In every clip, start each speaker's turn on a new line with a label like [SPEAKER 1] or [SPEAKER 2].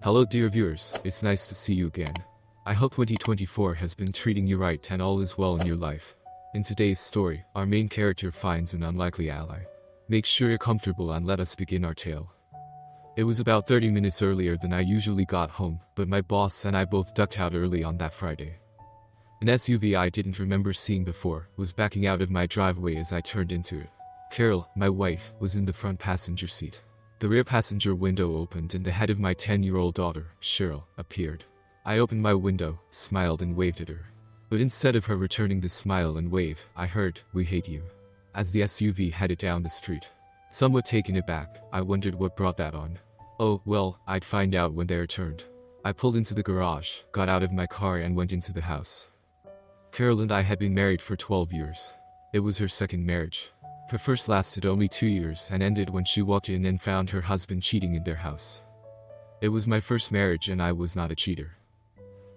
[SPEAKER 1] Hello dear viewers, it's nice to see you again. I hope 2024 has been treating you right and all is well in your life. In today's story, our main character finds an unlikely ally. Make sure you're comfortable and let us begin our tale. It was about 30 minutes earlier than I usually got home, but my boss and I both ducked out early on that Friday. An SUV I didn't remember seeing before was backing out of my driveway as I turned into it. Cheryl, my wife, was in the front passenger seat. The rear passenger window opened and the head of my 10-year-old daughter, Cheryl, appeared. I opened my window, smiled and waved at her. But instead of her returning the smile and wave, I heard, "We hate you," as the SUV headed down the street. Somewhat taken aback, I wondered what brought that on. Oh, well, I'd find out when they returned. I pulled into the garage, got out of my car and went into the house. Cheryl and I had been married for 12 years. It was her second marriage. Her first lasted only 2 years and ended when she walked in and found her husband cheating in their house. It was my first marriage and I was not a cheater.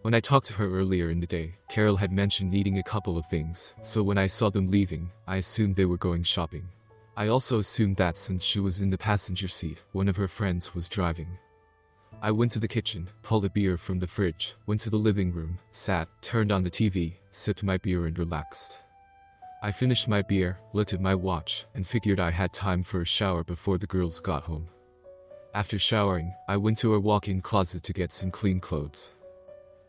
[SPEAKER 1] When I talked to her earlier in the day, Cheryl had mentioned needing a couple of things, so when I saw them leaving, I assumed they were going shopping. I also assumed that since she was in the passenger seat, one of her friends was driving. I went to the kitchen, pulled a beer from the fridge, went to the living room, sat, turned on the TV, sipped my beer and relaxed. I finished my beer, looked at my watch, and figured I had time for a shower before the girls got home. After showering, I went to a walk-in closet to get some clean clothes.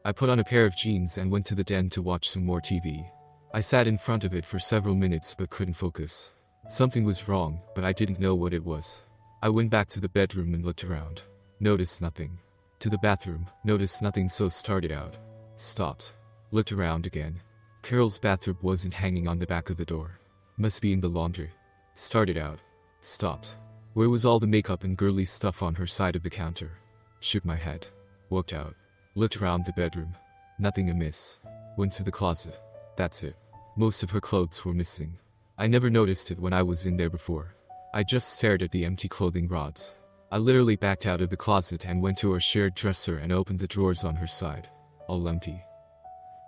[SPEAKER 1] I put on a pair of jeans and went to the den to watch some more TV. I sat in front of it for several minutes but couldn't focus. Something was wrong, but I didn't know what it was. I went back to the bedroom and looked around. Noticed nothing. To the bathroom, noticed nothing, so started out. Stopped. Looked around again. Carol's bathrobe wasn't hanging on the back of the door. Must be in the laundry. Started out. Stopped. Where was all the makeup and girly stuff on her side of the counter? Shook my head. Walked out. Looked around the bedroom. Nothing amiss. Went to the closet. That's it. Most of her clothes were missing. I never noticed it when I was in there before. I just stared at the empty clothing rods. I literally backed out of the closet and went to her shared dresser and opened the drawers on her side. All empty.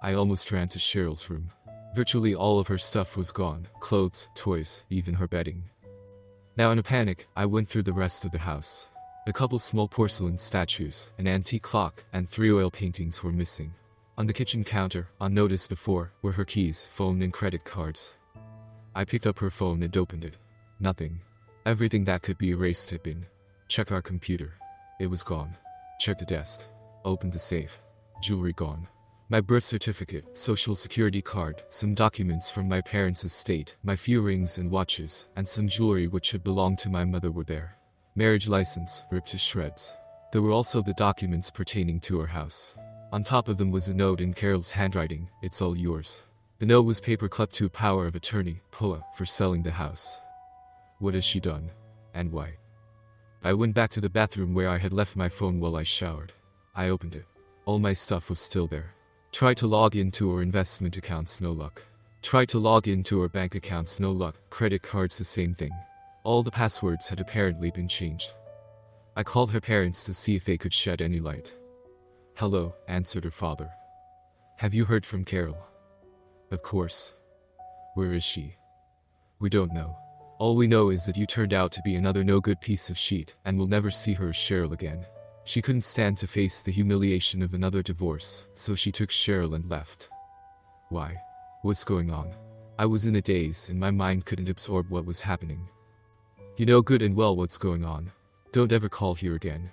[SPEAKER 1] I almost ran to Cheryl's room. Virtually all of her stuff was gone, clothes, toys, even her bedding. Now in a panic, I went through the rest of the house. A couple small porcelain statues, an antique clock, and 3 oil paintings were missing. On the kitchen counter, unnoticed before, were her keys, phone and credit cards. I picked up her phone and opened it. Nothing. Everything that could be erased had been. Check our computer. It was gone. Check the desk. Opened the safe. Jewelry gone. My birth certificate, social security card, some documents from my parents' estate, my few rings and watches, and some jewelry which had belonged to my mother were there. Marriage license, ripped to shreds. There were also the documents pertaining to our house. On top of them was a note in Carol's handwriting, "It's all yours." The note was paperclipped to a power of attorney, POA, for selling the house. What has she done? And why? I went back to the bathroom where I had left my phone while I showered. I opened it. All my stuff was still there. Tried to log into her investment accounts, no luck. Tried to log into her bank accounts, no luck. Credit cards, the same thing. All the passwords had apparently been changed. I called her parents to see if they could shed any light. "Hello," answered her father. "Have you heard from Cheryl?" "Of course." "Where is she?" "We don't know. All we know is that you turned out to be another no-good piece of shit, and we'll never see her as Cheryl again. She couldn't stand to face the humiliation of another divorce, so she took Cheryl and left." "Why? What's going on?" I was in a daze and my mind couldn't absorb what was happening. "You know good and well what's going on. Don't ever call here again."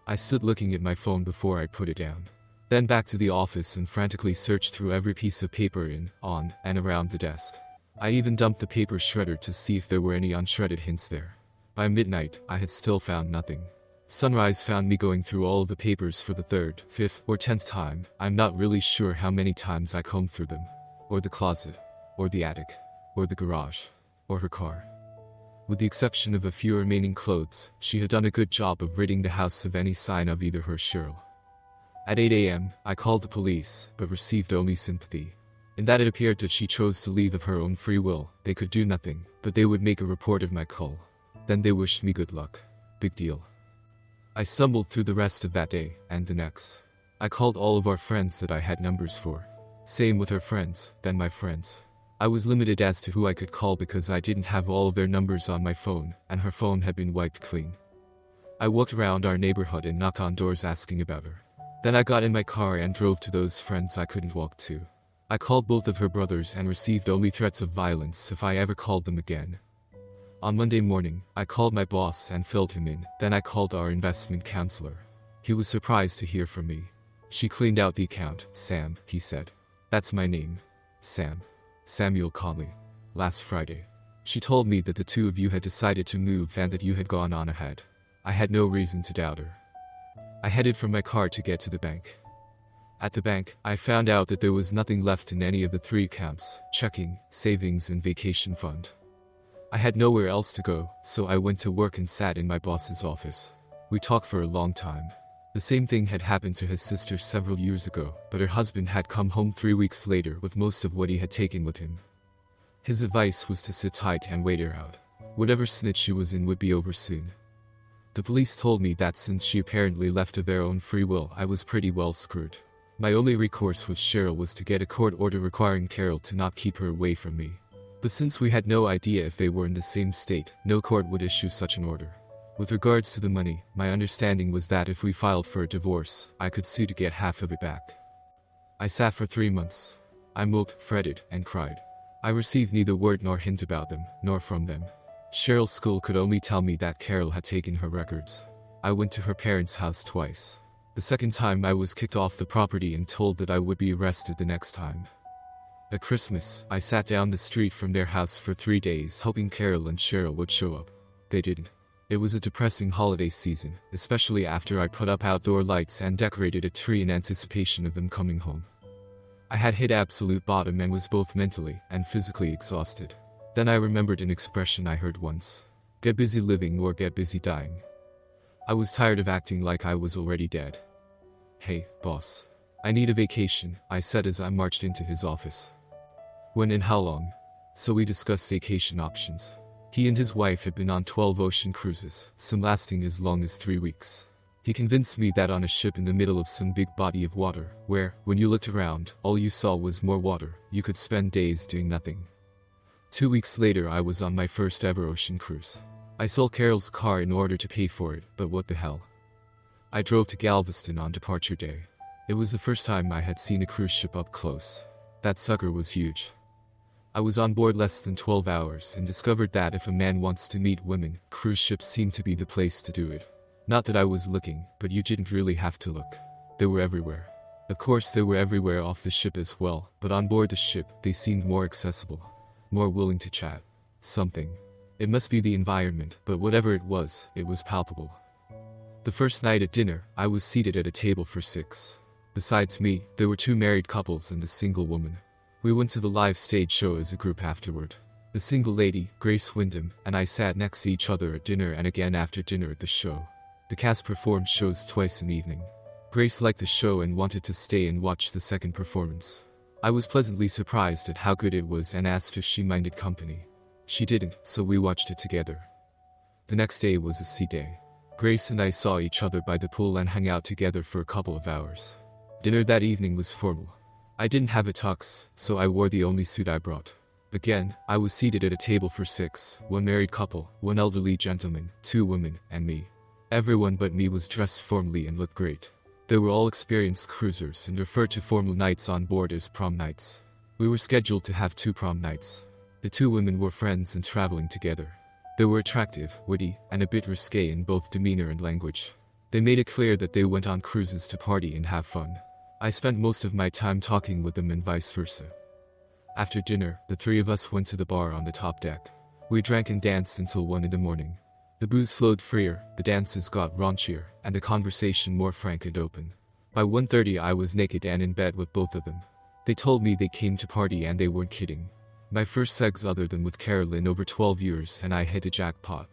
[SPEAKER 1] I stood looking at my phone before I put it down. Then back to the office and frantically searched through every piece of paper in, on, and around the desk. I even dumped the paper shredder to see if there were any unshredded hints there. By midnight, I had still found nothing. Sunrise found me going through all of the papers for the 3rd, 5th, or 10th time. I'm not really sure how many times I combed through them. Or the closet. Or the attic. Or the garage. Or her car. With the exception of a few remaining clothes, she had done a good job of ridding the house of any sign of either her or Cheryl. At 8 a.m., I called the police, but received only sympathy. In that it appeared that she chose to leave of her own free will. They could do nothing, but they would make a report of my call. Then they wished me good luck. Big deal. I stumbled through the rest of that day, and the next. I called all of our friends that I had numbers for. Same with her friends, then my friends. I was limited as to who I could call because I didn't have all of their numbers on my phone, and her phone had been wiped clean. I walked around our neighborhood and knocked on doors asking about her. Then I got in my car and drove to those friends I couldn't walk to. I called both of her brothers and received only threats of violence if I ever called them again. On Monday morning, I called my boss and filled him in, then I called our investment counselor. He was surprised to hear from me. She cleaned out the account. Sam, he said. That's my name. Sam. Samuel Conley. Last Friday. She told me that the two of you had decided to move and that you had gone on ahead. I had no reason to doubt her. I headed from my car to get to the bank. At the bank, I found out that there was nothing left in any of the 3 accounts: checking, savings and vacation fund. I had nowhere else to go, so I went to work and sat in my boss's office. We talked for a long time. The same thing had happened to his sister several years ago, but her husband had come home 3 weeks later with most of what he had taken with him. His advice was to sit tight and wait her out. Whatever snitch she was in would be over soon. The police told me that since she apparently left of their own free will, I was pretty well screwed. My only recourse with Cheryl was to get a court order requiring Carol to not keep her away from me. But since we had no idea if they were in the same state, no court would issue such an order. With regards to the money, my understanding was that if we filed for a divorce, I could sue to get half of it back. I sat for 3 months. I moped, fretted, and cried. I received neither word nor hint about them, nor from them. Cheryl's school could only tell me that Carol had taken her records. I went to her parents' house twice. The second time I was kicked off the property and told that I would be arrested the next time. At Christmas, I sat down the street from their house for 3 days hoping Carol and Cheryl would show up. They didn't. It was a depressing holiday season, especially after I put up outdoor lights and decorated a tree in anticipation of them coming home. I had hit absolute bottom and was both mentally and physically exhausted. Then I remembered an expression I heard once. Get busy living or get busy dying. I was tired of acting like I was already dead. Hey, boss. I need a vacation, I said as I marched into his office. When and how long? So we discussed vacation options. He and his wife had been on 12 ocean cruises, some lasting as long as 3 weeks. He convinced me that on a ship in the middle of some big body of water, where, when you looked around, all you saw was more water, you could spend days doing nothing. 2 weeks later I was on my first ever ocean cruise. I sold Carol's car in order to pay for it, but what the hell. I drove to Galveston on departure day. It was the first time I had seen a cruise ship up close. That sucker was huge. I was on board less than 12 hours and discovered that if a man wants to meet women, cruise ships seemed to be the place to do it. Not that I was looking, but you didn't really have to look. They were everywhere. Of course they were everywhere off the ship as well, but on board the ship, they seemed more accessible. More willing to chat. Something. It must be the environment, but whatever it was palpable. The first night at dinner, I was seated at a table for 6. Besides me, there were 2 married couples and a single woman. We went to the live stage show as a group afterward. The single lady, Grace Wyndham, and I sat next to each other at dinner and again after dinner at the show. The cast performed shows twice an evening. Grace liked the show and wanted to stay and watch the second performance. I was pleasantly surprised at how good it was and asked if she minded company. She didn't, so we watched it together. The next day was a sea day. Grace and I saw each other by the pool and hung out together for a couple of hours. Dinner that evening was formal. I didn't have a tux, so I wore the only suit I brought. Again, I was seated at a table for 6, 1 married couple, 1 elderly gentleman, 2 women, and me. Everyone but me was dressed formally and looked great. They were all experienced cruisers and referred to formal nights on board as prom nights. We were scheduled to have 2 prom nights. The 2 women were friends and traveling together. They were attractive, witty, and a bit risque in both demeanor and language. They made it clear that they went on cruises to party and have fun. I spent most of my time talking with them and vice versa. After dinner, the 3 of us went to the bar on the top deck. We drank and danced until 1 in the morning. The booze flowed freer, the dances got raunchier, and the conversation more frank and open. By 1:30 I was naked and in bed with both of them. They told me they came to party and they weren't kidding. My first sex other than with Carol in over 12 years and I hit a jackpot.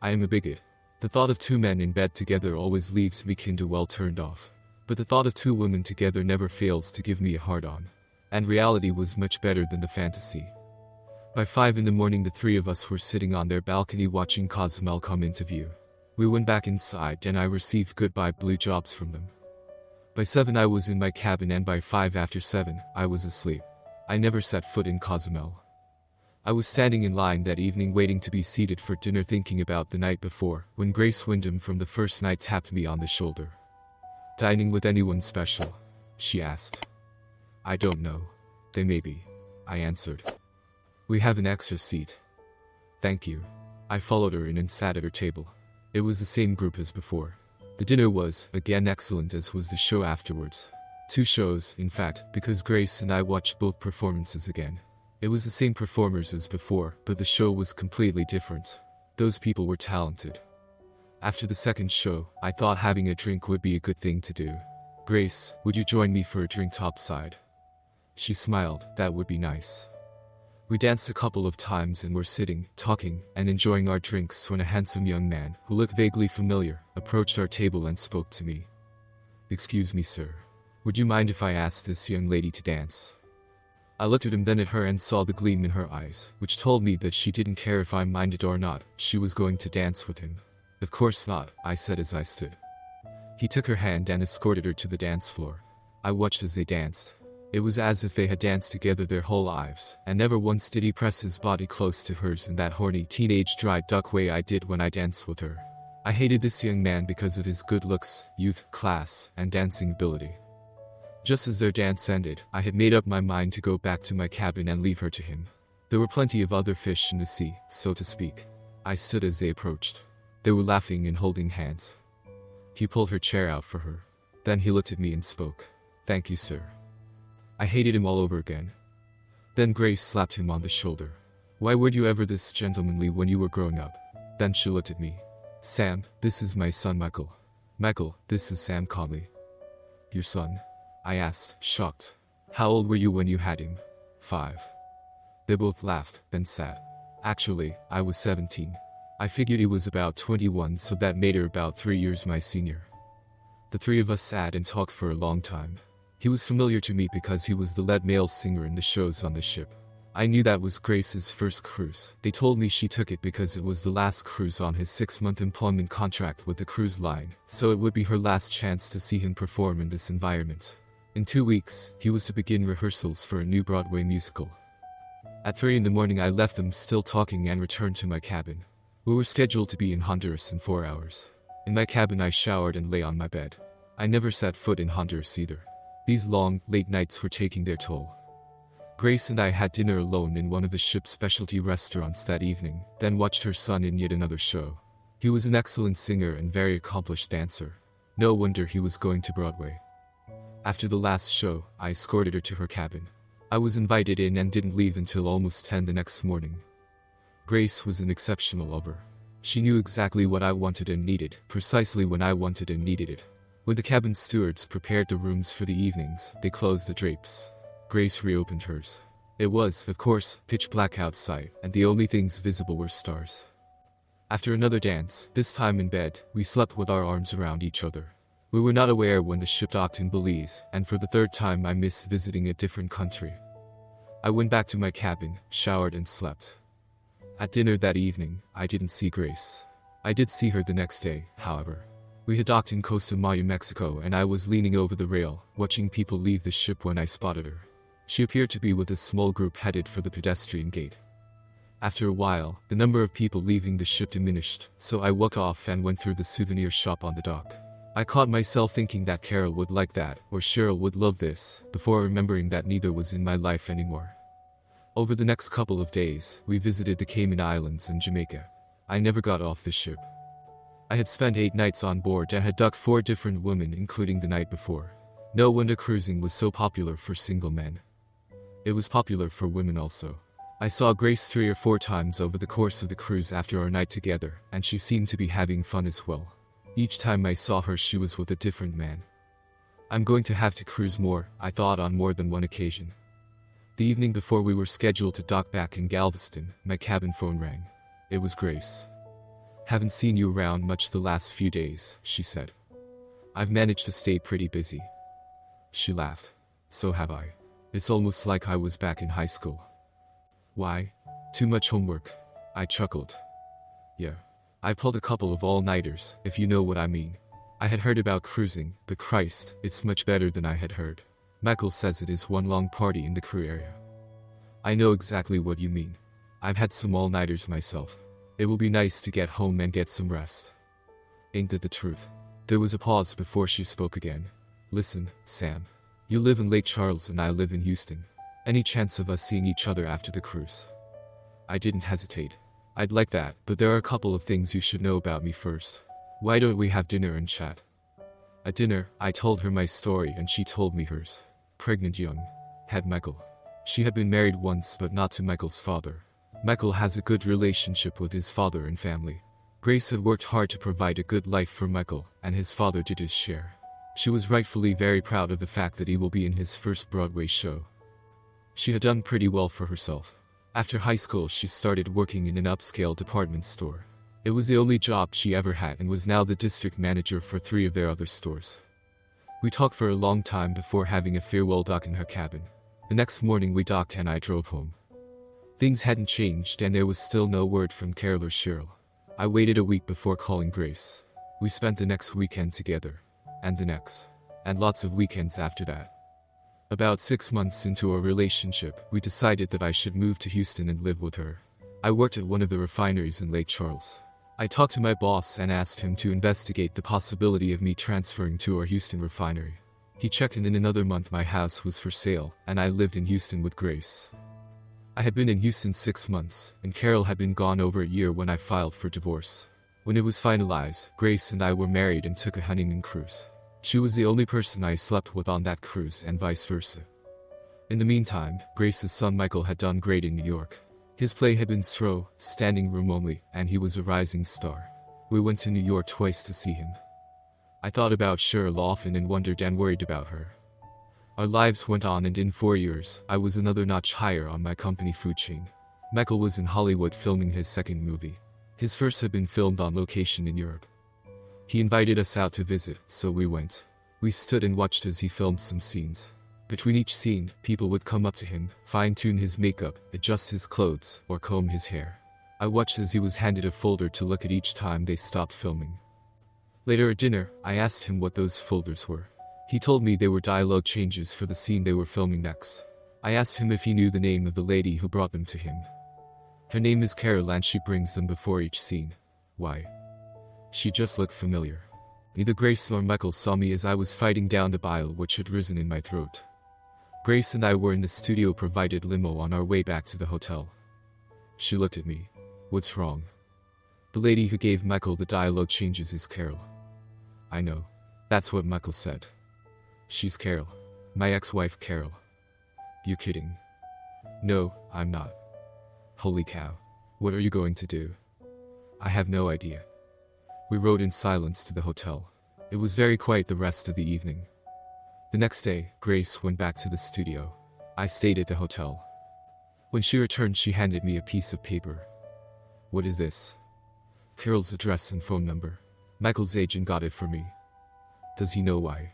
[SPEAKER 1] I am a bigot. The thought of 2 men in bed together always leaves me kinda well turned off. But the thought of 2 women together never fails to give me a hard-on. And reality was much better than the fantasy. By 5 in the morning the 3 of us were sitting on their balcony watching Cozumel come into view. We went back inside and I received goodbye blowjobs from them. By 7 I was in my cabin and by 5 after 7, I was asleep. I never set foot in Cozumel. I was standing in line that evening waiting to be seated for dinner thinking about the night before, when Grace Wyndham from the first night tapped me on the shoulder. "Dining with anyone special?" she asked. "I don't know. They may be," I answered. "We have an extra seat." "Thank you." I followed her in and sat at her table. It was the same group as before. The dinner was, again, excellent, as was the show afterwards. 2 shows, in fact, because Grace and I watched both performances again. It was the same performers as before, but the show was completely different. Those people were talented. After the second show, I thought having a drink would be a good thing to do. "Grace, would you join me for a drink topside?" She smiled. "That would be nice." We danced a couple of times and were sitting, talking, and enjoying our drinks when a handsome young man, who looked vaguely familiar, approached our table and spoke to me. "Excuse me, sir. Would you mind if I asked this young lady to dance?" I looked at him, then at her, and saw the gleam in her eyes, which told me that she didn't care if I minded or not. She was going to dance with him. "Of course not," I said as I stood. He took her hand and escorted her to the dance floor. I watched as they danced. It was as if they had danced together their whole lives, and never once did he press his body close to hers in that horny teenage dry duck way I did when I danced with her. I hated this young man because of his good looks, youth, class, and dancing ability. Just as their dance ended, I had made up my mind to go back to my cabin and leave her to him. There were plenty of other fish in the sea, so to speak. I stood as they approached. They were laughing and holding hands. He pulled her chair out for her. Then he looked at me and spoke. "Thank you, sir." I hated him all over again. Then Grace slapped him on the shoulder. "Why were you ever this gentlemanly when you were growing up?" Then she looked at me. "Sam, this is my son Michael." "Michael, this is Sam Conley." "Your son?" I asked, shocked. "How old were you when you had him?" 5. They both laughed, then sat. "Actually, I was 17. I figured he was about 21, so that made her about 3 years my senior." The 3 of us sat and talked for a long time. He was familiar to me because he was the lead male singer in the shows on the ship. I knew that was Grace's first cruise. They told me she took it because it was the last cruise on his 6-month employment contract with the cruise line, so it would be her last chance to see him perform in this environment. In 2 weeks, he was to begin rehearsals for a new Broadway musical. At 3 in the morning I left them still talking and returned to my cabin. We were scheduled to be in Honduras in 4 hours. In my cabin I showered and lay on my bed. I never set foot in Honduras either. These long, late nights were taking their toll. Grace and I had dinner alone in one of the ship's specialty restaurants that evening, then watched her son in yet another show. He was an excellent singer and very accomplished dancer. No wonder he was going to Broadway. After the last show, I escorted her to her cabin. I was invited in and didn't leave until almost 10 the next morning. Grace was an exceptional lover. She knew exactly what I wanted and needed, precisely when I wanted and needed it. When the cabin stewards prepared the rooms for the evenings, they closed the drapes. Grace reopened hers. It was, of course, pitch black outside, and the only things visible were stars. After another dance, this time in bed, we slept with our arms around each other. We were not aware when the ship docked in Belize, and for the 3rd time I missed visiting a different country. I went back to my cabin, showered and slept. At dinner that evening, I didn't see Grace. I did see her the next day, however. We had docked in Costa Maya, Mexico, and I was leaning over the rail, watching people leave the ship when I spotted her. She appeared to be with a small group headed for the pedestrian gate. After a while, the number of people leaving the ship diminished, so I walked off and went through the souvenir shop on the dock. I caught myself thinking that Carol would like that, or Cheryl would love this, before remembering that neither was in my life anymore. Over the next couple of days, we visited the Cayman Islands and Jamaica. I never got off the ship. I had spent 8 nights on board and had ducked 4 different women, including the night before. No wonder cruising was so popular for single men. It was popular for women also. I saw Grace 3 or 4 times over the course of the cruise after our night together, and she seemed to be having fun as well. Each time I saw her she was with a different man. I'm going to have to cruise more, I thought on more than one occasion. The evening before we were scheduled to dock back in Galveston, my cabin phone rang. It was Grace. "Haven't seen you around much the last few days," she said. "I've managed to stay pretty busy." She laughed. "So have I. It's almost like I was back in high school." "Why? Too much homework?" I chuckled. "Yeah. I pulled a couple of all-nighters, if you know what I mean." I had heard about cruising, but Christ, it's much better than I had heard. Michael says it is one long party in the crew area. "I know exactly what you mean." I've had some all-nighters myself. It will be nice to get home and get some rest. Ain't that the truth? There was a pause before she spoke again. Listen, Sam. You live in Lake Charles and I live in Houston. Any chance of us seeing each other after the cruise? I didn't hesitate. I'd like that, but there are a couple of things you should know about me first. Why don't we have dinner and chat? At dinner, I told her my story and she told me hers. Pregnant young. Had Michael. She had been married once but not to Michael's father. Michael has a good relationship with his father and family. Grace had worked hard to provide a good life for Michael, and his father did his share. She was rightfully very proud of the fact that he will be in his first Broadway show. She had done pretty well for herself. After high school she started working in an upscale department store. It was the only job she ever had and was now the district manager for 3 of their other stores. We talked for a long time before having a farewell dock in her cabin. The next morning we docked and I drove home. Things hadn't changed and there was still no word from Carol or Cheryl. I waited a week before calling Grace. We spent the next weekend together. And the next. And lots of weekends after that. About 6 months into our relationship, we decided that I should move to Houston and live with her. I worked at one of the refineries in Lake Charles. I talked to my boss and asked him to investigate the possibility of me transferring to our Houston refinery. He checked and in another month my house was for sale, and I lived in Houston with Grace. I had been in Houston 6 months, and Carol had been gone over a year when I filed for divorce. When it was finalized, Grace and I were married and took a honeymoon cruise. She was the only person I slept with on that cruise and vice versa. In the meantime, Grace's son Michael had done great in New York. His play had been slow, standing room only, and he was a rising star. We went to New York twice to see him. I thought about Cheryl often and wondered and worried about her. Our lives went on and in 4 years, I was another notch higher on my company food chain. Michael was in Hollywood filming his second movie. His first had been filmed on location in Europe. He invited us out to visit, so we went. We stood and watched as he filmed some scenes. Between each scene, people would come up to him, fine-tune his makeup, adjust his clothes, or comb his hair. I watched as he was handed a folder to look at each time they stopped filming. Later at dinner, I asked him what those folders were. He told me they were dialogue changes for the scene they were filming next. I asked him if he knew the name of the lady who brought them to him. Her name is Cheryl and she brings them before each scene. Why? She just looked familiar. Neither Grace nor Michael saw me as I was fighting down the bile which had risen in my throat. Grace and I were in the studio-provided limo on our way back to the hotel. She looked at me. What's wrong? The lady who gave Michael the dialogue changes is Carol. I know. That's what Michael said. She's Carol. My ex-wife Carol. You kidding? No, I'm not. Holy cow. What are you going to do? I have no idea. We rode in silence to the hotel. It was very quiet the rest of the evening. The next day, Grace went back to the studio. I stayed at the hotel. When she returned, she handed me a piece of paper. What is this? Carol's address and phone number. Michael's agent got it for me. Does he know why?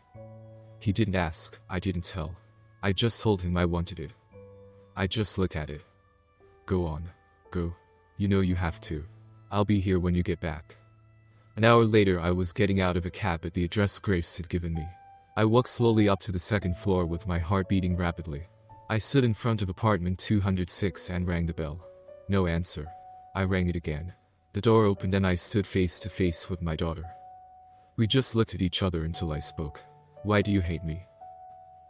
[SPEAKER 1] He didn't ask, I didn't tell. I just told him I wanted it. I just looked at it. Go on. Go. You know you have to. I'll be here when you get back. An hour later I was getting out of a cab at the address Grace had given me. I walked slowly up to the second floor with my heart beating rapidly. I stood in front of apartment 206 and rang the bell. No answer. I rang it again. The door opened and I stood face to face with my daughter. We just looked at each other until I spoke. Why do you hate me?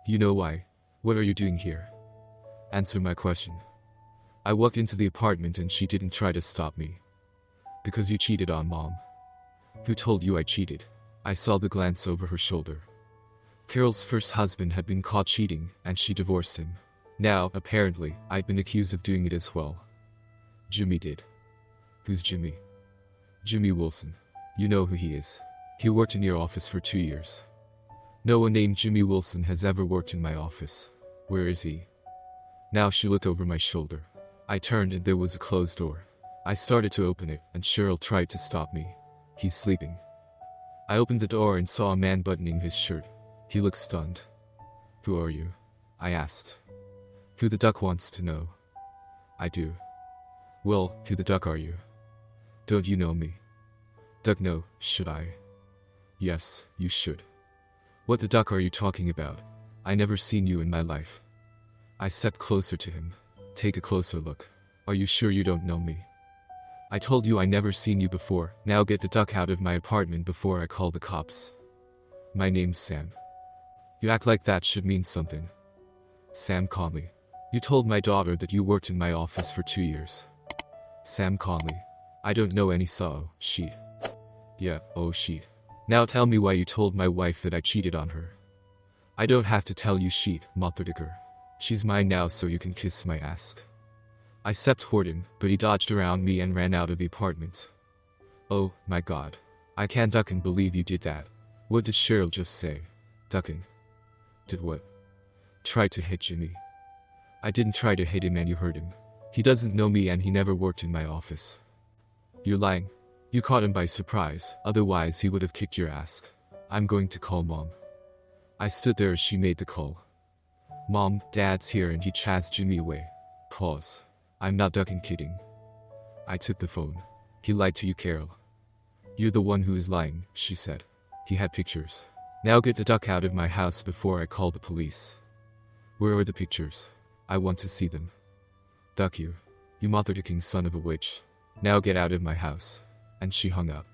[SPEAKER 1] You know why. What are you doing here? Answer my question. I walked into the apartment and she didn't try to stop me. Because you cheated on Mom. Who told you I cheated? I saw the glance over her shoulder. Carol's first husband had been caught cheating, and she divorced him. Now, apparently, I'd been accused of doing it as well. Jimmy did. Who's Jimmy? Jimmy Wilson. You know who he is. He worked in your office for 2 years. No one named Jimmy Wilson has ever worked in my office. Where is he? Now she looked over my shoulder. I turned and there was a closed door. I started to open it, and Cheryl tried to stop me. He's sleeping. I opened the door and saw a man buttoning his shirt. He looked stunned. Who are you? I asked. Who the duck wants to know. I do. Well, who the duck are you? Don't you know me? Duck no, should I? Yes, you should. What the duck are you talking about? I never seen you in my life. I stepped closer to him. Take a closer look. Are you sure you don't know me? I told you I never seen you before. Now get the duck out of my apartment before I call the cops. My name's Sam. You act like that should mean something. Sam Conley. You told my daughter that you worked in my office for 2 years. Sam Conley. I don't know any she. Yeah, oh she. Now tell me why you told my wife that I cheated on her. I don't have to tell you sheet, Motherdicker. She's mine now so you can kiss my ass. I stepped toward him, but he dodged around me and ran out of the apartment. Oh, my god. I can't duckin' believe you did that. What did Cheryl just say? Duckin'. Did what? Tried to hit Jimmy. I didn't try to hit him and you heard him. He doesn't know me and he never worked in my office. You're lying. You caught him by surprise, otherwise he would have kicked your ass. I'm going to call Mom. I stood there as she made the call. Mom, Dad's here and he chased Jimmy away. Pause. I'm not ducking kidding. I took the phone. He lied to you, Carol. You're the one who is lying, she said. He had pictures. Now get the duck out of my house before I call the police. Where are the pictures? I want to see them. Duck you. You motherfucking son of a witch. Now get out of my house. And she hung up.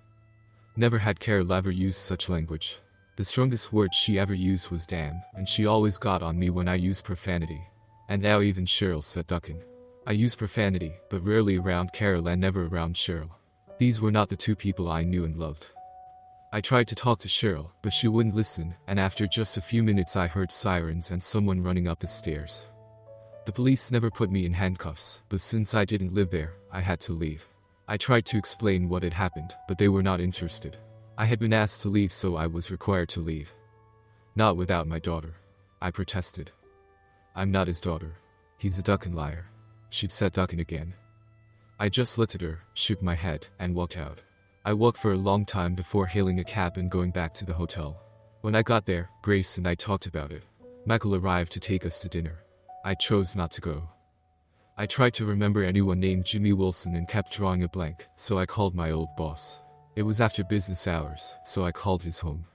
[SPEAKER 1] Never had Carol ever used such language. The strongest word she ever used was damn, and she always got on me when I used profanity. And now even Cheryl said duckin'. I use profanity, but rarely around Carol and never around Cheryl. These were not the two people I knew and loved. I tried to talk to Cheryl, but she wouldn't listen, and after just a few minutes I heard sirens and someone running up the stairs. The police never put me in handcuffs, but since I didn't live there, I had to leave. I tried to explain what had happened, but they were not interested. I had been asked to leave, so I was required to leave. Not without my daughter. I protested. I'm not his daughter. He's a duckin' liar. She'd said duckin' again. I just looked at her, shook my head, and walked out. I walked for a long time before hailing a cab and going back to the hotel. When I got there, Grace and I talked about it. Michael arrived to take us to dinner. I chose not to go. I tried to remember anyone named Jimmy Wilson and kept drawing a blank, so I called my old boss. It was after business hours, so I called his home.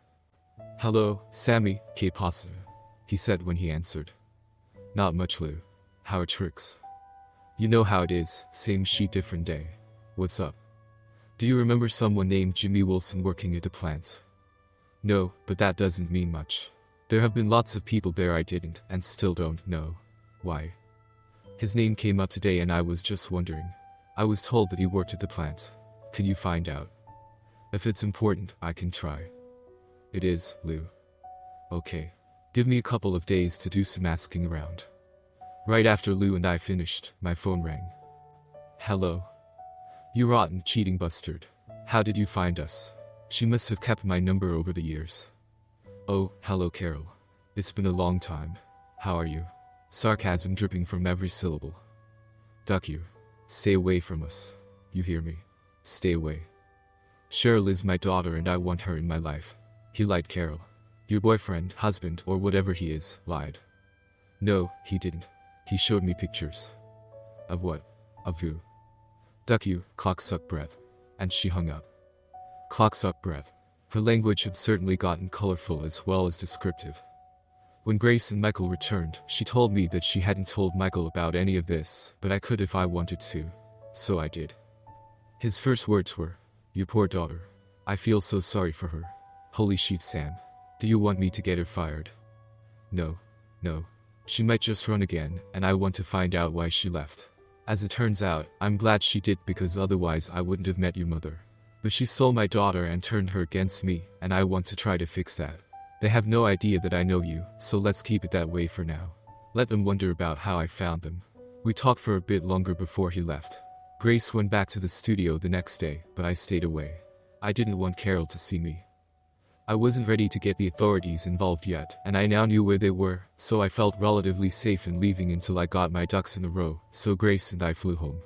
[SPEAKER 1] Hello, Sammy, que pasa? He said when he answered. Not much, Lou. How are tricks? You know how it is, same sheet different day. What's up? Do you remember someone named Jimmy Wilson working at the plant? No, but that doesn't mean much. There have been lots of people there I didn't, and still don't know. Why? His name came up today and I was just wondering. I was told that he worked at the plant. Can you find out? If it's important, I can try. It is, Lou. Okay. Give me a couple of days to do some asking around. Right after Lou and I finished, my phone rang. Hello. You rotten cheating bastard. How did you find us? She must have kept my number over the years. Oh, hello Carol. It's been a long time. How are you? Sarcasm dripping from every syllable. Duck you. Stay away from us. You hear me? Stay away. Cheryl is my daughter and I want her in my life. He lied, Carol. Your boyfriend, husband, or whatever he is, lied. No, he didn't. He showed me pictures. Of what? Of who? Duck you, clock suck breath. And she hung up. Clock suck breath. Her language had certainly gotten colorful as well as descriptive. When Grace and Michael returned, she told me that she hadn't told Michael about any of this, but I could if I wanted to. So I did. His first words were, "You poor daughter. I feel so sorry for her. Holy shit, Sam. Do you want me to get her fired?" No. She might just run again, and I want to find out why she left. As it turns out, I'm glad she did because otherwise I wouldn't have met your mother. But she stole my daughter and turned her against me, and I want to try to fix that. They have no idea that I know you, so let's keep it that way for now. Let them wonder about how I found them. We talked for a bit longer before he left. Grace went back to the studio the next day, but I stayed away. I didn't want Carol to see me. I wasn't ready to get the authorities involved yet, and I now knew where they were, so I felt relatively safe in leaving until I got my ducks in a row, so Grace and I flew home.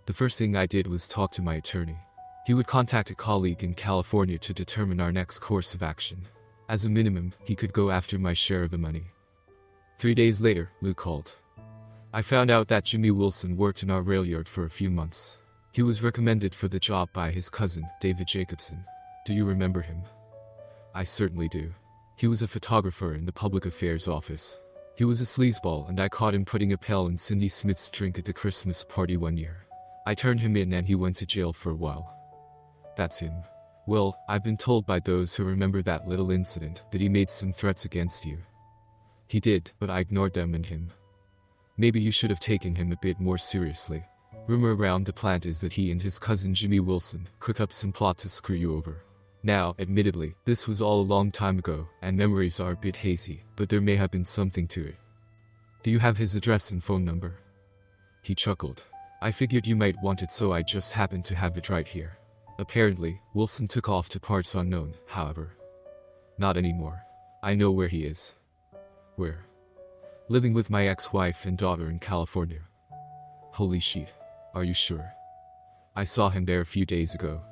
[SPEAKER 1] The first thing I did was talk to my attorney. He would contact a colleague in California to determine our next course of action. As a minimum, he could go after my share of the money. 3 days later, Lou called. I found out that Jimmy Wilson worked in our rail yard for a few months. He was recommended for the job by his cousin, David Jacobson. Do you remember him? I certainly do. He was a photographer in the public affairs office. He was a sleazeball and I caught him putting a pill in Cindy Smith's drink at the Christmas party one year. I turned him in and he went to jail for a while. That's him. Well, I've been told by those who remember that little incident that he made some threats against you. He did, but I ignored them and him. Maybe you should have taken him a bit more seriously. Rumor around the plant is that he and his cousin Jimmy Wilson cook up some plot to screw you over. Now, admittedly, this was all a long time ago, and memories are a bit hazy, but there may have been something to it. Do you have his address and phone number? He chuckled. I figured you might want it, so I just happened to have it right here. Apparently, Wilson took off to parts unknown, however. Not anymore. I know where he is. Where? Living with my ex-wife and daughter in California. Holy shit. Are you sure? I saw him there a few days ago.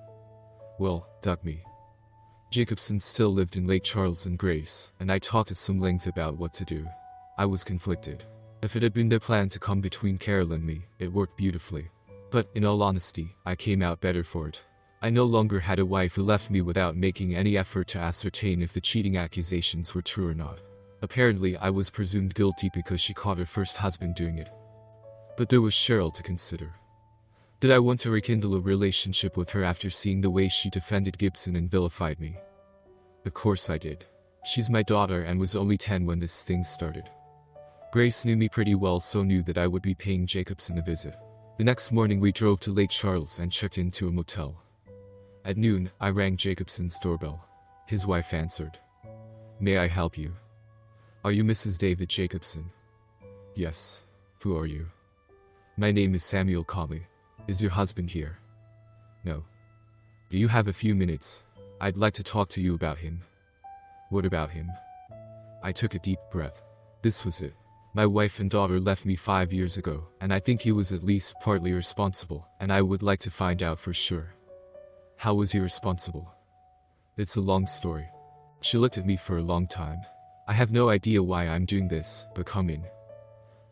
[SPEAKER 1] Well, duck me. Jacobson still lived in Lake Charles and Grace, and I talked at some length about what to do. I was conflicted. If it had been their plan to come between Cheryl and me, it worked beautifully. But, in all honesty, I came out better for it. I no longer had a wife who left me without making any effort to ascertain if the cheating accusations were true or not. Apparently, I was presumed guilty because she caught her first husband doing it. But there was Cheryl to consider. Did I want to rekindle a relationship with her after seeing the way she defended Gibson and vilified me? Of course I did. She's my daughter and was only 10 when this thing started. Grace knew me pretty well, so knew that I would be paying Jacobson a visit. The next morning we drove to Lake Charles and checked into a motel. At noon, I rang Jacobson's doorbell. His wife answered. May I help you? Are you Mrs. David Jacobson? Yes. Who are you? My name is Samuel Conley. Is your husband here? No. Do you have a few minutes? I'd like to talk to you about him. What about him? I took a deep breath. This was it. My wife and daughter left me 5 years ago, and I think he was at least partly responsible, and I would like to find out for sure. How was he responsible? It's a long story. She looked at me for a long time. I have no idea why I'm doing this, but come in.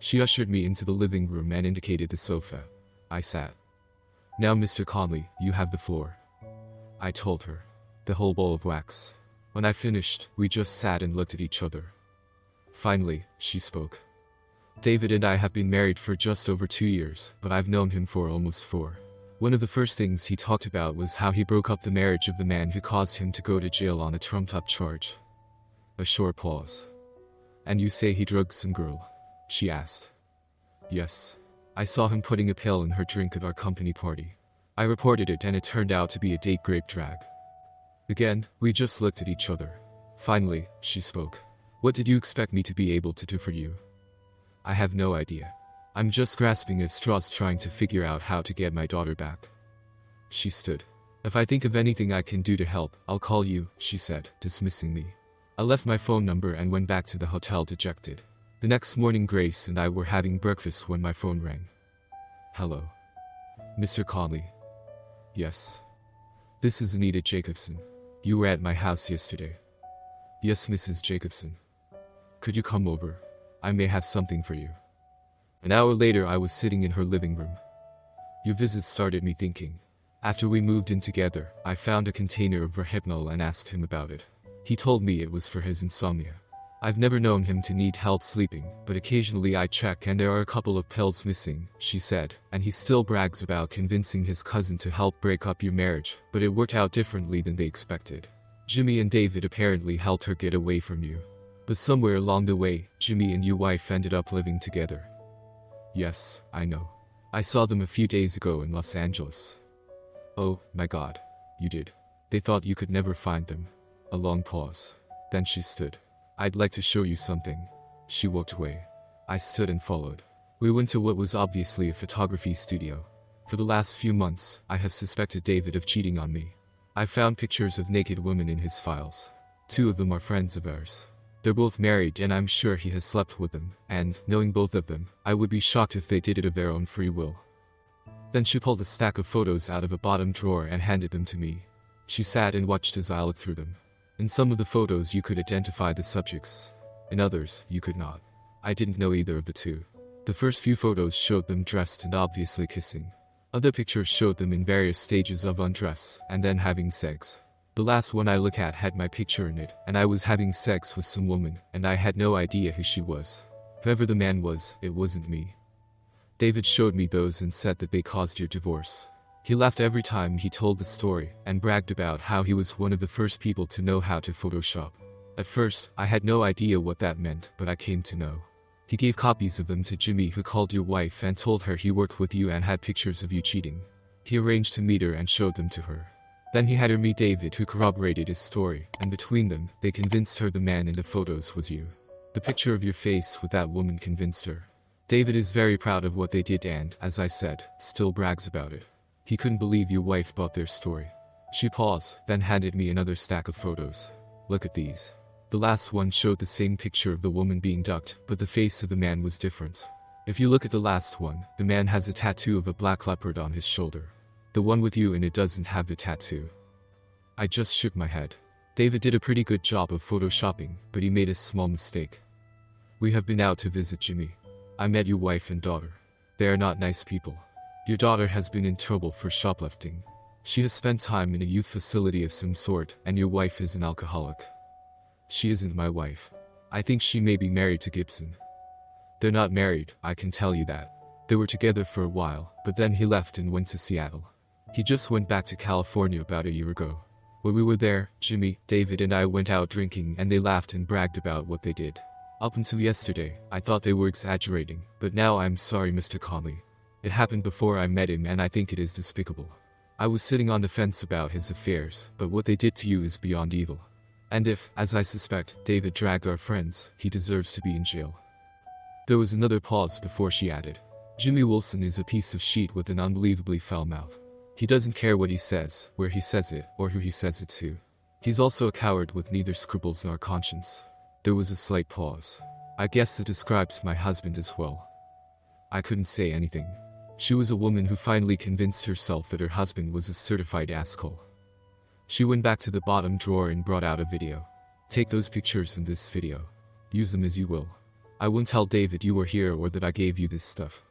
[SPEAKER 1] She ushered me into the living room and indicated the sofa. I sat. Now, Mr. Conley, you have the floor. I told her. The whole bowl of wax. When I finished, we just sat and looked at each other. Finally, she spoke. David and I have been married for just over 2 years, but I've known him for almost 4. One of the first things he talked about was how he broke up the marriage of the man who caused him to go to jail on a trumped-up charge. A short pause. And you say he drugged some girl? She asked. Yes. I saw him putting a pill in her drink at our company party. I reported it and it turned out to be a date grape drag. Again, we just looked at each other. Finally, she spoke. What did you expect me to be able to do for you? I have no idea. I'm just grasping at straws trying to figure out how to get my daughter back. She stood. If I think of anything I can do to help, I'll call you, she said, dismissing me. I left my phone number and went back to the hotel dejected. The next morning Grace and I were having breakfast when my phone rang. Hello. Mr. Conley. Yes. This is Anita Jacobson. You were at my house yesterday. Yes, Mrs. Jacobson. Could you come over? I may have something for you. An hour later I was sitting in her living room. Your visit started me thinking. After we moved in together, I found a container of Rohypnol and asked him about it. He told me it was for his insomnia. I've never known him to need help sleeping, but occasionally I check and there are a couple of pills missing, she said, and he still brags about convincing his cousin to help break up your marriage, but it worked out differently than they expected. Jimmy and David apparently helped her get away from you. But somewhere along the way, Jimmy and your wife ended up living together. Yes, I know. I saw them a few days ago in Los Angeles. Oh, my God. You did. They thought you could never find them. A long pause. Then she stood. I'd like to show you something. She walked away. I stood and followed. We went to what was obviously a photography studio. For the last few months, I have suspected David of cheating on me. I found pictures of naked women in his files. 2 of them are friends of ours. They're both married and I'm sure he has slept with them, and, knowing both of them, I would be shocked if they did it of their own free will. Then she pulled a stack of photos out of a bottom drawer and handed them to me. She sat and watched as I looked through them. In some of the photos you could identify the subjects. In others, you could not. I didn't know either of the 2. The first few photos showed them dressed and obviously kissing. Other pictures showed them in various stages of undress, and then having sex. The last one I looked at had my picture in it, and I was having sex with some woman, and I had no idea who she was. Whoever the man was, it wasn't me. David showed me those and said that they caused your divorce. He laughed every time he told the story and bragged about how he was one of the first people to know how to Photoshop. At first, I had no idea what that meant, but I came to know. He gave copies of them to Jimmy, who called your wife and told her he worked with you and had pictures of you cheating. He arranged to meet her and showed them to her. Then he had her meet David, who corroborated his story, and between them, they convinced her the man in the photos was you. The picture of your face with that woman convinced her. David is very proud of what they did and, as I said, still brags about it. He couldn't believe your wife bought their story. She paused, then handed me another stack of photos. Look at these. The last one showed the same picture of the woman being ducked, but the face of the man was different. If you look at the last one, the man has a tattoo of a black leopard on his shoulder. The one with you in it doesn't have the tattoo. I just shook my head. David did a pretty good job of photoshopping, but he made a small mistake. We have been out to visit Jimmy. I met your wife and daughter. They are not nice people. Your daughter has been in trouble for shoplifting. She has spent time in a youth facility of some sort, and your wife is an alcoholic. She isn't my wife. I think she may be married to Gibson. They're not married, I can tell you that. They were together for a while, but then he left and went to Seattle. He just went back to California about a year ago. When we were there, Jimmy, David and I went out drinking and they laughed and bragged about what they did. Up until yesterday, I thought they were exaggerating, but now I'm sorry, Mr. Conley. It happened before I met him and I think it is despicable. I was sitting on the fence about his affairs, but what they did to you is beyond evil. And if, as I suspect, David dragged our friends, he deserves to be in jail. There was another pause before she added. Jimmy Wilson is a piece of shit with an unbelievably foul mouth. He doesn't care what he says, where he says it, or who he says it to. He's also a coward with neither scruples nor conscience. There was a slight pause. I guess it describes my husband as well. I couldn't say anything. She was a woman who finally convinced herself that her husband was a certified asshole. She went back to the bottom drawer and brought out a video. Take those pictures in this video. Use them as you will. I won't tell David you were here or that I gave you this stuff.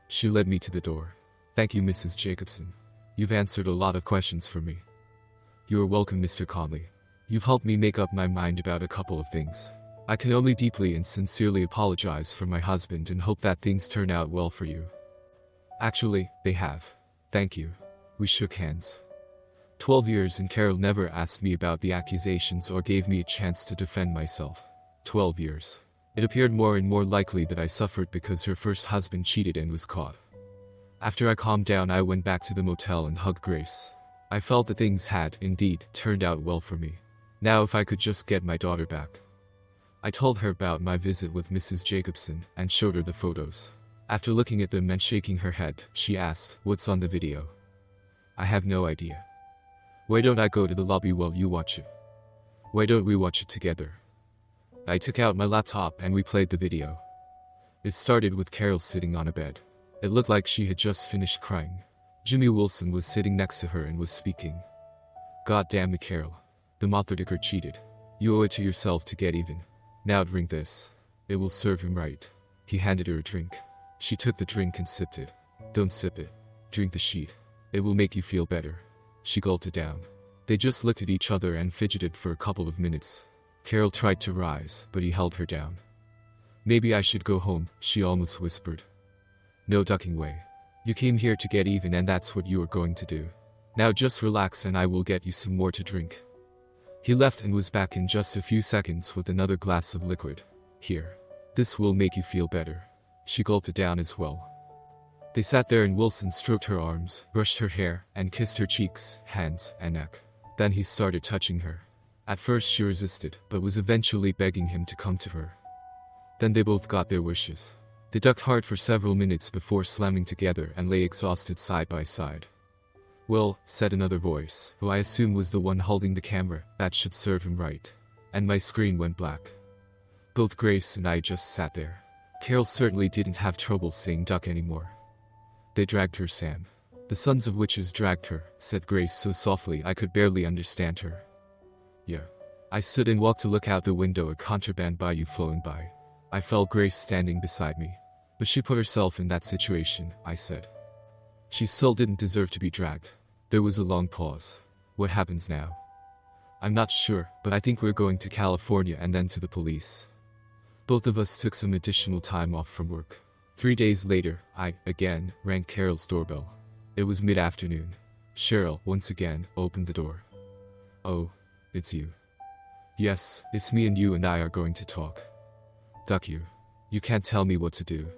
[SPEAKER 1] She led me to the door. Thank you, Mrs. Jacobson. You've answered a lot of questions for me. You are welcome, Mr. Conley. You've helped me make up my mind about a couple of things. I can only deeply and sincerely apologize for my husband and hope that things turn out well for you. Actually, they have. Thank you. We shook hands. 12 years and Cheryl never asked me about the accusations or gave me a chance to defend myself. 12 years. It appeared more and more likely that I suffered because her first husband cheated and was caught. After I calmed down, I went back to the motel and hugged Grace. I felt that things had, indeed, turned out well for me. Now if I could just get my daughter back. I told her about my visit with Mrs. Jacobson and showed her the photos. After looking at them and shaking her head, she asked, "What's on the video?" I have no idea. Why don't I go to the lobby while you watch it? Why don't we watch it together? I took out my laptop and we played the video. It started with Cheryl sitting on a bed. It looked like she had just finished crying. Jimmy Wilson was sitting next to her and was speaking. God damn it, Cheryl. The motherfucker cheated. You owe it to yourself to get even. Now drink this. It will serve him right. He handed her a drink. She took the drink and sipped it. Don't sip it. Drink the sheet. It will make you feel better. She gulped it down. They just looked at each other and fidgeted for a couple of minutes. Cheryl tried to rise, but he held her down. Maybe I should go home, she almost whispered. No ducking way. You came here to get even and that's what you are going to do. Now just relax and I will get you some more to drink. He left and was back in just a few seconds with another glass of liquid. Here. This will make you feel better. She gulped it down as well. They sat there and Wilson stroked her arms, brushed her hair, and kissed her cheeks, hands, and neck. Then he started touching her. At first she resisted, but was eventually begging him to come to her. Then they both got their wishes. They ducked hard for several minutes before slamming together and lay exhausted side by side. Well, said another voice, who I assume was the one holding the camera, that should serve him right. And my screen went black. Both Grace and I just sat there. Cheryl certainly didn't have trouble saying duck anymore. They dragged her, Sam. The sons of witches dragged her, said Grace so softly I could barely understand her. Yeah. I stood and walked to look out the window at contraband bayou flowing by. I felt Grace standing beside me. But she put herself in that situation, I said. She still didn't deserve to be dragged. There was a long pause. What happens now? I'm not sure, but I think we're going to California and then to the police. Both of us took some additional time off from work. 3 days later, I, again, rang Carol's doorbell. It was mid-afternoon. Cheryl, once again, opened the door. "Oh, it's you." "Yes, it's me, and you and I are going to talk." "Duck you. You can't tell me what to do.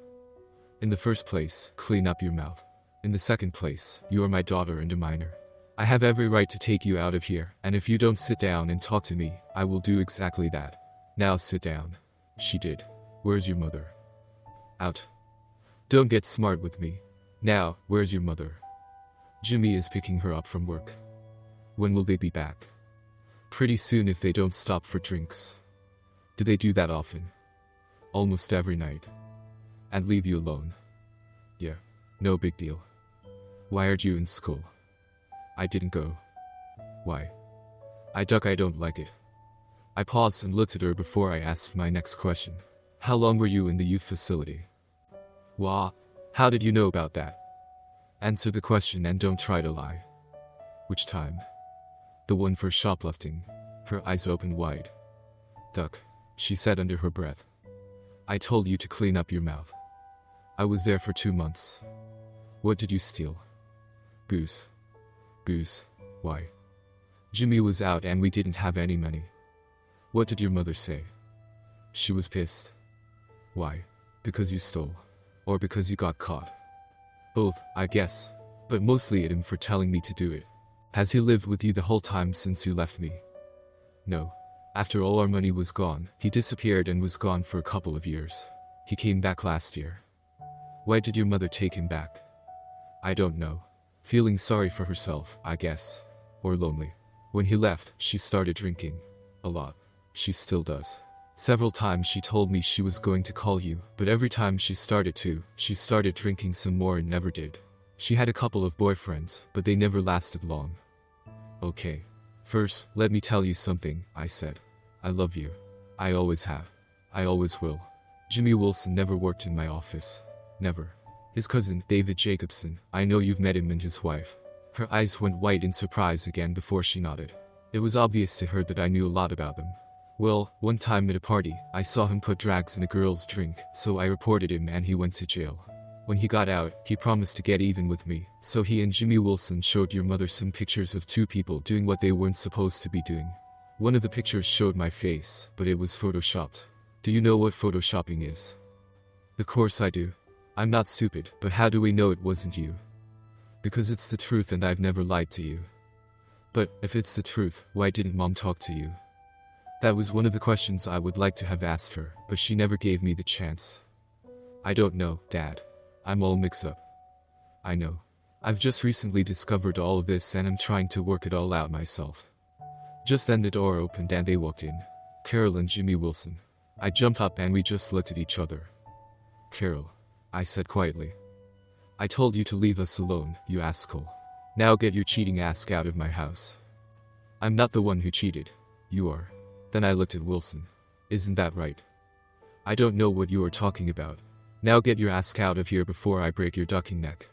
[SPEAKER 1] In the first place, clean up your mouth. In the second place, you are my daughter and a minor. I have every right to take you out of here, and if you don't sit down and talk to me, I will do exactly that. Now sit down." She did. "Where's your mother?" "Out." "Don't get smart with me. Now, where's your mother?" "Jimmy is picking her up from work." "When will they be back?" "Pretty soon if they don't stop for drinks." "Do they do that often?" "Almost every night." "And leave you alone?" "Yeah. No big deal." "Why aren't you in school?" "I didn't go." "Why?" I don't like it." I paused and looked at her before I asked my next question. "How long were you in the youth facility?" "Wah, how did you know about that?" "Answer the question and don't try to lie." "Which time?" "The one for shoplifting." Her eyes opened wide. "Duck," she said under her breath. "I told you to clean up your mouth. I was there for 2 months." "What did you steal?" "Booze." "Booze? Why?" "Jimmy was out and we didn't have any money." "What did your mother say?" "She was pissed." "Why? Because you stole? Or because you got caught?" "Both, I guess. But mostly at him for telling me to do it." "Has he lived with you the whole time since you left me?" "No. After all our money was gone, he disappeared and was gone for a couple of years. He came back last year." "Why did your mother take him back?" "I don't know. Feeling sorry for herself, I guess. Or lonely. When he left, she started drinking. A lot. She still does. Several times she told me she was going to call you, but every time she started drinking some more and never did. She had a couple of boyfriends, but they never lasted long." "Okay. First, let me tell you something," I said. "I love you. I always have. I always will. Jimmy Wilson never worked in my office. Never. His cousin, David Jacobson, I know you've met him, and his wife." Her eyes went white in surprise again before she nodded. It was obvious to her that I knew a lot about them. "Well, one time at a party, I saw him put drugs in a girl's drink, so I reported him and he went to jail. When he got out, he promised to get even with me, so he and Jimmy Wilson showed your mother some pictures of 2 people doing what they weren't supposed to be doing. One of the pictures showed my face, but it was photoshopped. Do you know what photoshopping is?" "Of course I do. I'm not stupid, but how do we know it wasn't you?" "Because it's the truth and I've never lied to you." "But, if it's the truth, why didn't Mom talk to you?" That was one of the questions I would like to have asked her, but she never gave me the chance. "I don't know, Dad. I'm all mixed up." "I know. I've just recently discovered all of this and I'm trying to work it all out myself." Just then the door opened and they walked in. Carol and Jimmy Wilson. I jumped up and we just looked at each other. "Carol," I said quietly. "I told you to leave us alone, you asshole. Now get your cheating ass out of my house." "I'm not the one who cheated. You are." Then I looked at Wilson. "Isn't that right?" "I don't know what you are talking about. Now get your ass out of here before I break your ducking neck."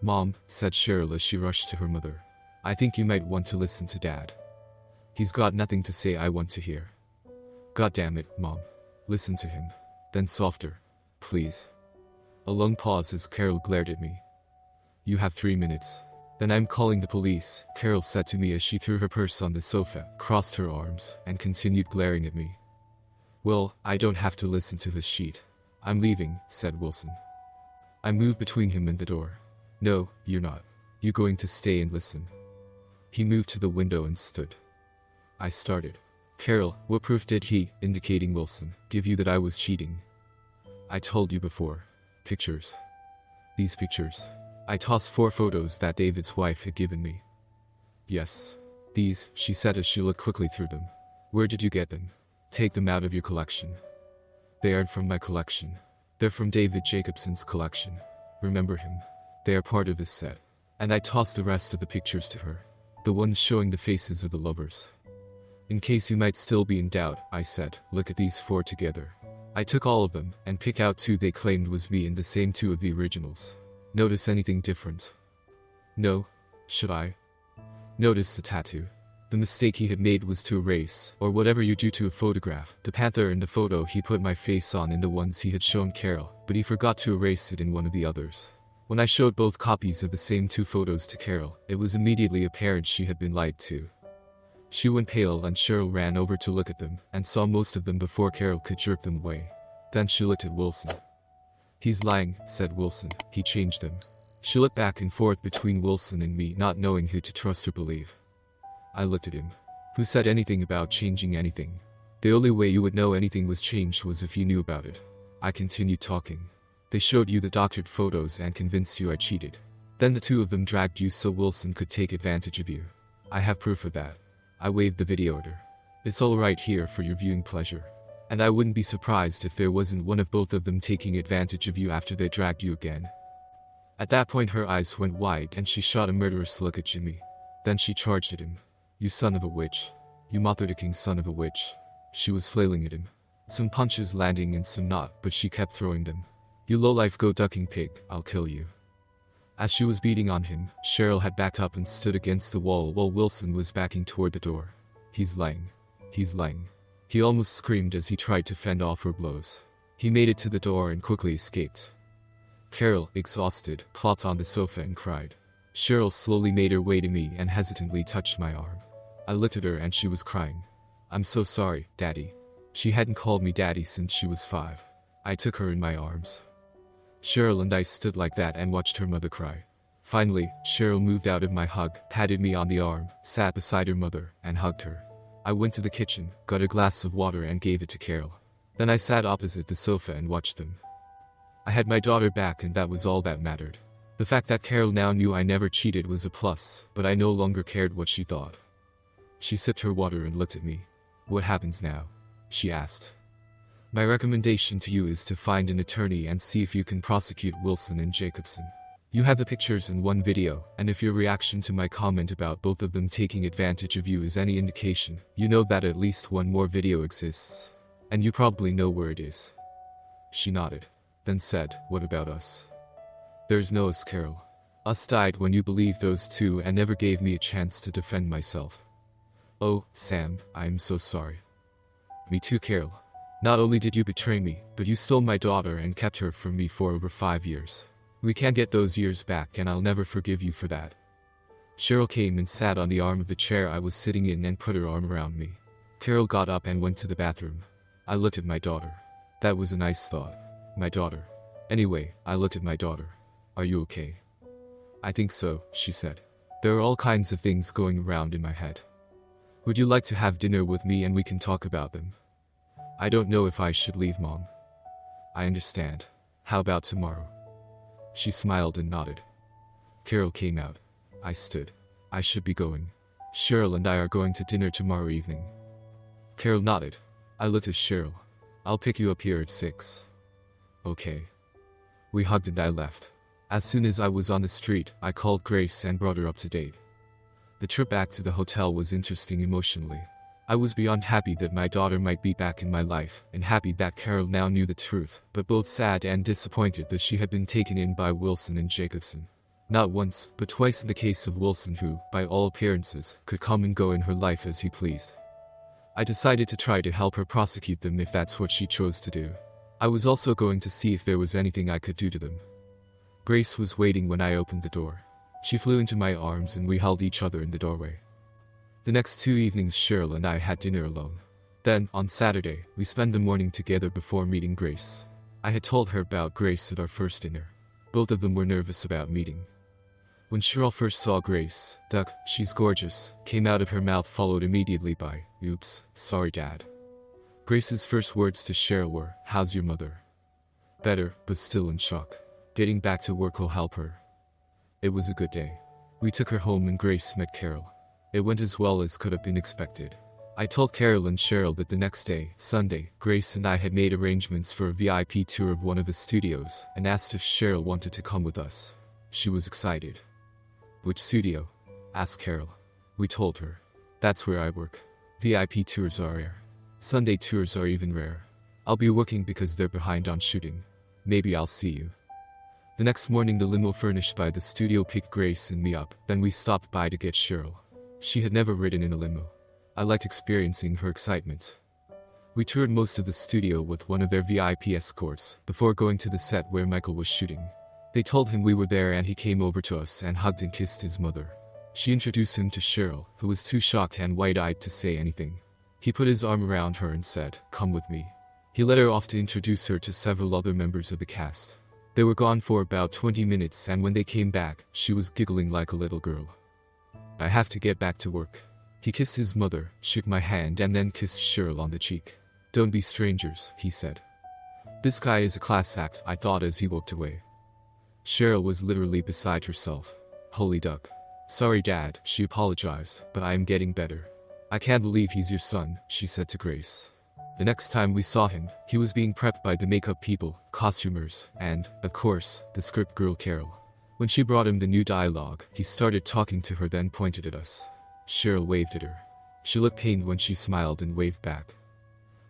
[SPEAKER 1] "Mom," said Cheryl as she rushed to her mother. "I think you might want to listen to Dad. He's got nothing to say I want to hear." "God damn it, Mom. Listen to him." Then softer. "Please." A long pause as Carol glared at me. "You have 3 minutes. Then I'm calling the police," Carol said to me as she threw her purse on the sofa, crossed her arms, and continued glaring at me. "Well, I don't have to listen to this shit. I'm leaving," said Wilson. I moved between him and the door. "No, you're not. You're going to stay and listen." He moved to the window and stood. I started. "Carol, what proof did he," indicating Wilson, "give you that I was cheating?" "I told you before. Pictures. These pictures." I tossed 4 photos that David's wife had given me. "Yes. These," she said as she looked quickly through them. "Where did you get them?" "Take them out of your collection." "They aren't from my collection. They're from David Jacobson's collection. Remember him? They are part of this set." And I tossed the rest of the pictures to her. The ones showing the faces of the lovers. "In case you might still be in doubt," I said, "look at these 4 together." I took all of them, and picked out 2 they claimed was me and the same 2 of the originals. Notice anything different? No. Should I? Notice the tattoo. The mistake he had made was to erase, or whatever you do to a photograph, the panther in the photo he put my face on in the ones he had shown Carol, but he forgot to erase it in one of the others. When I showed both copies of the same two photos to Carol, it was immediately apparent she had been lied to. She went pale and Cheryl ran over to look at them, and saw most of them before Carol could jerk them away. Then she looked at Wilson. "He's lying," said Wilson. "He changed them." She looked back and forth between Wilson and me, not knowing who to trust or believe. I looked at him. Who said anything about changing anything? The only way you would know anything was changed was if you knew about it. I continued talking. "They showed you the doctored photos and convinced you I cheated. Then the two of them dragged you so Wilson could take advantage of you. I have proof of that." I waved the video at her. "It's all right here for your viewing pleasure. And I wouldn't be surprised if there wasn't one of both of them taking advantage of you after they dragged you again." At that point her eyes went wide and she shot a murderous look at Jimmy. Then she charged at him. "You son of a witch. You mother-king son of a witch." She was flailing at him. Some punches landing and some not, but she kept throwing them. "You lowlife go-ducking pig, I'll kill you." As she was beating on him, Cheryl had backed up and stood against the wall while Wilson was backing toward the door. "He's lying. He's lying." He almost screamed as he tried to fend off her blows. He made it to the door and quickly escaped. Carol, exhausted, plopped on the sofa and cried. Cheryl slowly made her way to me and hesitantly touched my arm. I looked at her and she was crying. "I'm so sorry, Daddy." She hadn't called me Daddy since she was 5. I took her in my arms. Cheryl and I stood like that and watched her mother cry. Finally, Cheryl moved out of my hug, patted me on the arm, sat beside her mother, and hugged her. I went to the kitchen, got a glass of water and gave it to Carol. Then I sat opposite the sofa and watched them. I had my daughter back and that was all that mattered. The fact that Carol now knew I never cheated was a plus, but I no longer cared what she thought. She sipped her water and looked at me. "What happens now?" she asked. "My recommendation to you is to find an attorney and see if you can prosecute Wilson and Jacobson. You have the pictures in one video, and if your reaction to my comment about both of them taking advantage of you is any indication, you know that at least one more video exists. And you probably know where it is." She nodded, then said, "What about us?" "There's no us, Carol. Us died when you believed those two and never gave me a chance to defend myself." "Oh, Sam, I'm so sorry." "Me too, Carol. Not only did you betray me, but you stole my daughter and kept her from me for over 5 years. We can't get those years back and I'll never forgive you for that." Cheryl came and sat on the arm of the chair I was sitting in and put her arm around me. Carol got up and went to the bathroom. I looked at my daughter. That was a nice thought. My daughter. Anyway, I looked at my daughter. "Are you okay?" "I think so," she said. "There are all kinds of things going around in my head. Would you like to have dinner with me and we can talk about them?" "I don't know if I should leave, Mom." "I understand. How about tomorrow?" She smiled and nodded. Carol came out. I stood. "I should be going. Cheryl and I are going to dinner tomorrow evening." Carol nodded. I looked at Cheryl. "I'll pick you up here at 6. "Okay." We hugged and I left. As soon as I was on the street, I called Grace and brought her up to date. The trip back to the hotel was interesting emotionally. I was beyond happy that my daughter might be back in my life, and happy that Carol now knew the truth, but both sad and disappointed that she had been taken in by Wilson and Jacobson. Not once, but twice in the case of Wilson who, by all appearances, could come and go in her life as he pleased. I decided to try to help her prosecute them if that's what she chose to do. I was also going to see if there was anything I could do to them. Grace was waiting when I opened the door. She flew into my arms and we held each other in the doorway. The next 2 evenings Cheryl and I had dinner alone. Then, on Saturday, we spent the morning together before meeting Grace. I had told her about Grace at our first dinner. Both of them were nervous about meeting. When Cheryl first saw Grace, "Duck, she's gorgeous," came out of her mouth, followed immediately by, "Oops, sorry Dad." Grace's first words to Cheryl were, "How's your mother?" "Better, but still in shock. Getting back to work will help her." It was a good day. We took her home and Grace met Carol. It went as well as could have been expected. I told Carol and Cheryl that the next day, Sunday, Grace and I had made arrangements for a VIP tour of one of the studios, and asked if Cheryl wanted to come with us. She was excited. "Which studio?" asked Carol. We told her. "That's where I work. VIP tours are rare. Sunday tours are even rare. I'll be working because they're behind on shooting. Maybe I'll see you." The next morning the limo furnished by the studio picked Grace and me up, then we stopped by to get Cheryl. She had never ridden in a limo. I liked experiencing her excitement. We toured most of the studio with one of their VIP escorts, before going to the set where Michael was shooting. They told him we were there and he came over to us and hugged and kissed his mother. She introduced him to Cheryl, who was too shocked and wide-eyed to say anything. He put his arm around her and said, "Come with me." He led her off to introduce her to several other members of the cast. They were gone for about 20 minutes and when they came back, she was giggling like a little girl. "I have to get back to work." He kissed his mother, shook my hand and then kissed Cheryl on the cheek. "Don't be strangers," he said. "This guy is a class act," I thought as he walked away. Cheryl was literally beside herself. "Holy duck. Sorry Dad," she apologized, "but I am getting better." "I can't believe he's your son," she said to Grace. The next time we saw him, he was being prepped by the makeup people, costumers, and, of course, the script girl Carol. When she brought him the new dialogue, he started talking to her then pointed at us. Cheryl waved at her. She looked pained when she smiled and waved back.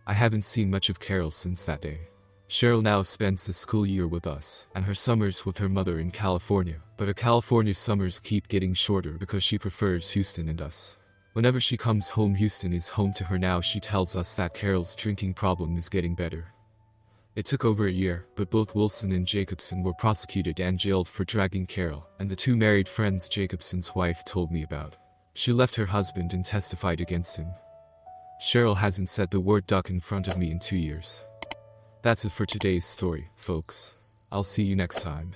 [SPEAKER 1] I haven't seen much of Carol since that day. Cheryl now spends the school year with us, and her summers with her mother in California, but her California summers keep getting shorter because she prefers Houston and us. Whenever she comes home, Houston is home to her now. She tells us that Carol's drinking problem is getting better. It took over a year, but both Wilson and Jacobson were prosecuted and jailed for dragging Carol, and the two married friends Jacobson's wife told me about. She left her husband and testified against him. Cheryl hasn't said the word duck in front of me in 2 years. That's it for today's story, folks. I'll see you next time.